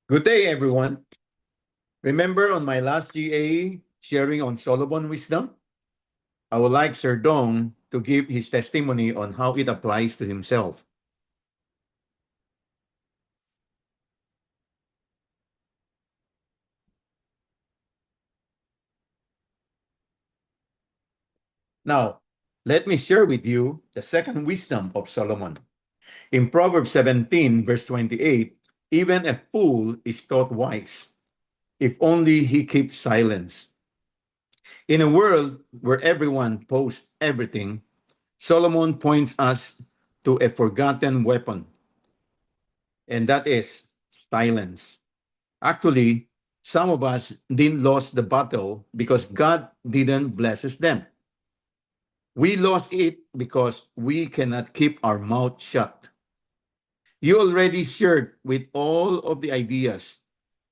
Good day, everyone. Remember on my last GA sharing on Solomon wisdom? I would like Sir Dong to give his testimony on how it applies to himself. Now, let me share with you the second wisdom of Solomon. In Proverbs 17, verse 28, even a fool is thought wise, if only he keeps silence. In a world where everyone posts everything, Solomon points us to a forgotten weapon, and that is silence. Actually, some of us didn't lose the battle because God didn't bless them. We lost it because we cannot keep our mouth shut. You already shared with all of the ideas,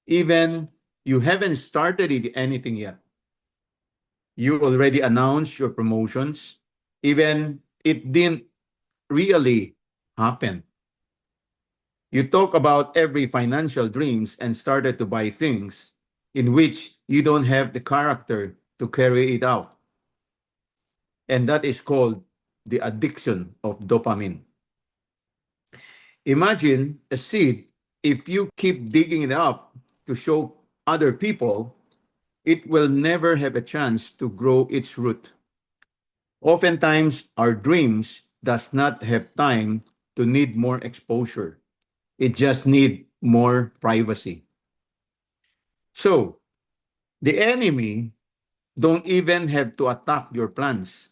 even you haven't started anything yet. You already announced your promotions, even it didn't really happen. You talk about every financial dreams and started to buy things in which you don't have the character to carry it out. And that is called the addiction of dopamine. Imagine a seed, if you keep digging it up to show other people, it will never have a chance to grow its root. Oftentimes, our dreams does not have time to need more exposure. It just need more privacy. So, the enemy don't even have to attack your plans.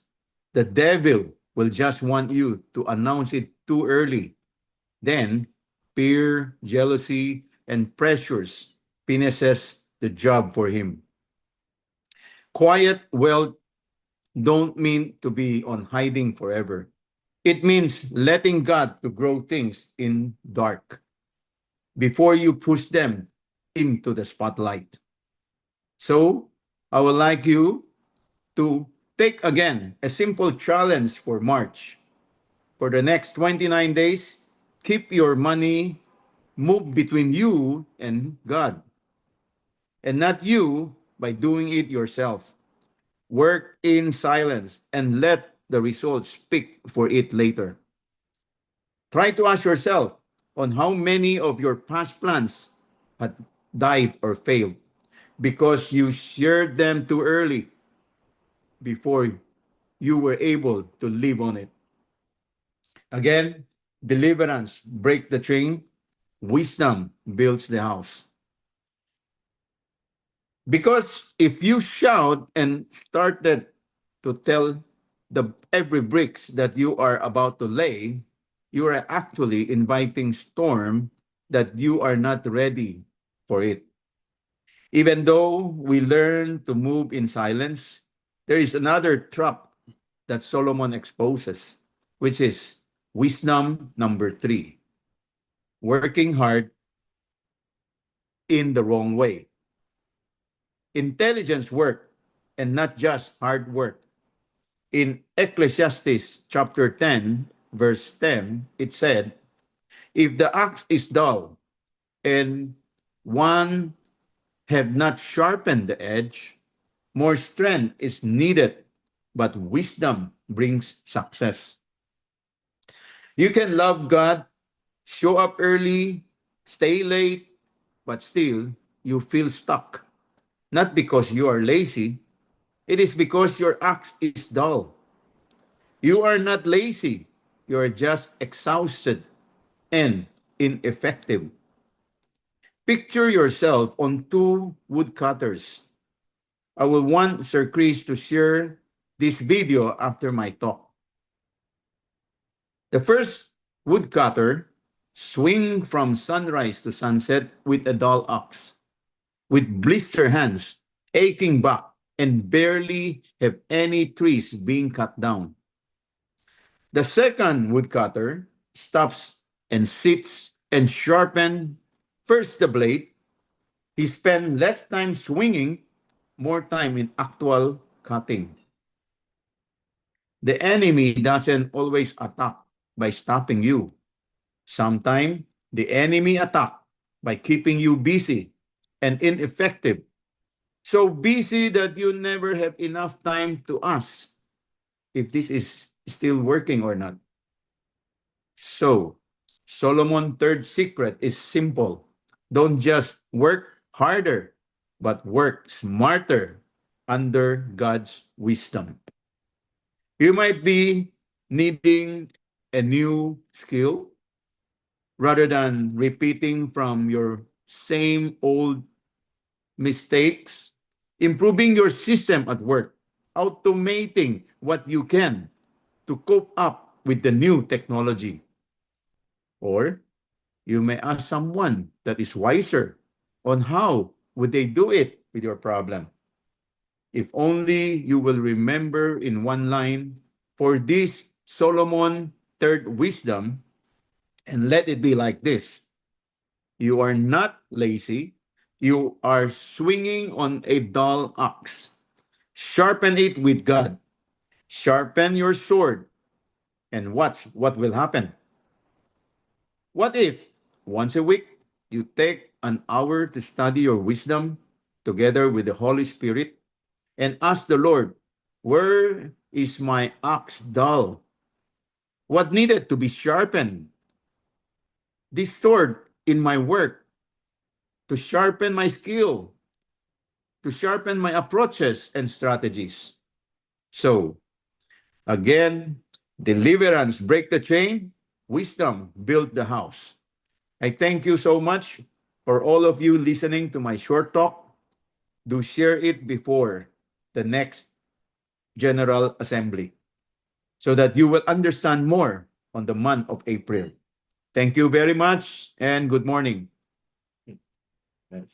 The devil will just want you to announce it too early. Then, fear, jealousy, and pressures finishes the job for him. Quiet wealth don't mean to be on hiding forever. It means letting God to grow things in dark before you push them into the spotlight. So, I would like you to take again a simple challenge for March. For the next 29 days, keep your money move between you and God, and not you by doing it yourself. Work in silence and let the results speak for it later. Try to ask yourself on how many of your past plans had died or failed because you shared them too early before you were able to live on it. Again, deliverance break the chain, wisdom builds the house. Because if you shout and started to tell the every bricks that you are about to lay, you are actually inviting storm that you are not ready for it. Even though we learn to move in silence, there is another trap that Solomon exposes, which is wisdom number 3, working hard in the wrong way. Intelligence work and not just hard work. In Ecclesiastes chapter 10, verse 10, it said, if the axe is dull and one have not sharpened the edge, more strength is needed, but wisdom brings success. You can love God, show up early, stay late, but still you feel stuck. Not because you are lazy, it is because your axe is dull. You are not lazy, you are just exhausted and ineffective. Picture yourself on two woodcutters. I will want Sir Chris to share this video after my talk. The first woodcutter swing from sunrise to sunset with a dull axe, with blister hands, aching back, and barely have any trees being cut down. The second woodcutter stops and sits and sharpen first the blade. He spends less time swinging, more time in actual cutting. The enemy doesn't always attack by stopping you. Sometimes the enemy attack by keeping you busy and ineffective. So busy that you never have enough time to ask if this is still working or not. So, Solomon's third secret is simple. Don't just work harder, but work smarter under God's wisdom. You might be needing a new skill rather than repeating from your same old mistakes, improving your system at work, automating what you can to cope up with the new technology. Or you may ask someone that is wiser on how would they do it with your problem. If only you will remember in one line, for this Solomon third wisdom, and let it be like this. You are not lazy. You are swinging on a dull ox. Sharpen it with God. Sharpen your sword and watch what will happen. What if once a week you take an hour to study your wisdom together with the Holy Spirit and ask the Lord, where is my ox dull? What needed to be sharpened? This sword in my work to sharpen my skill, to sharpen my approaches and strategies. So, again, deliverance break the chain, wisdom build the house. I thank you so much for all of you listening to my short talk. Do share it before the next General Assembly so that you will understand more on the month of April. Thank you very much and good morning. Yes.